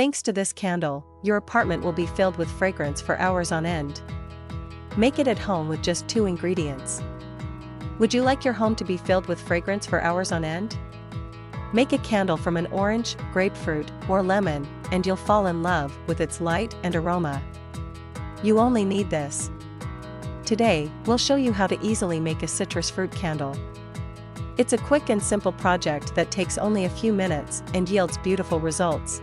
Thanks to this candle, your apartment will be filled with fragrance for hours on end. Make it at home with just 2 ingredients. Would you like your home to be filled with fragrance for hours on end? Make a candle from an orange, grapefruit, or lemon, and you'll fall in love with its light and aroma. You only need this. Today, we'll show you how to easily make a citrus fruit candle. It's a quick and simple project that takes only a few minutes and yields beautiful results.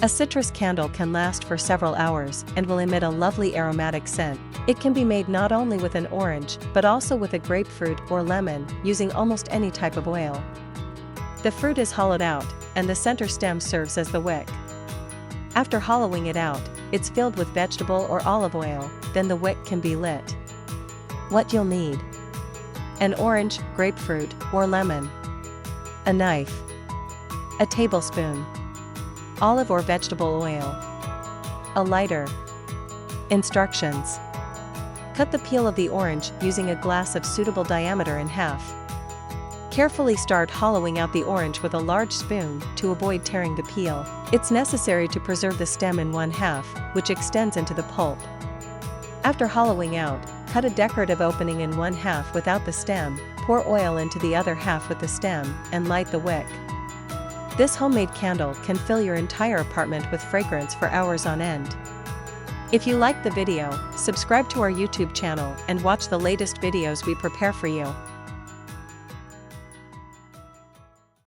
A citrus candle can last for several hours and will emit a lovely aromatic scent. It can be made not only with an orange, but also with a grapefruit or lemon, using almost any type of oil. The fruit is hollowed out, and the center stem serves as the wick. After hollowing it out, it's filled with vegetable or olive oil, then the wick can be lit. What you'll need: an orange, grapefruit, or lemon, a knife, a tablespoon, olive or vegetable oil, a lighter. Instructions: cut the peel of the orange using a glass of suitable diameter in half. Carefully start hollowing out the orange with a large spoon to avoid tearing the peel. It's necessary to preserve the stem in 1/2, which extends into the pulp. After hollowing out, cut a decorative opening in 1/2 without the stem, pour oil into the other half with the stem, and light the wick. This homemade candle can fill your entire apartment with fragrance for hours on end. If you liked the video, subscribe to our YouTube channel and watch the latest videos we prepare for you.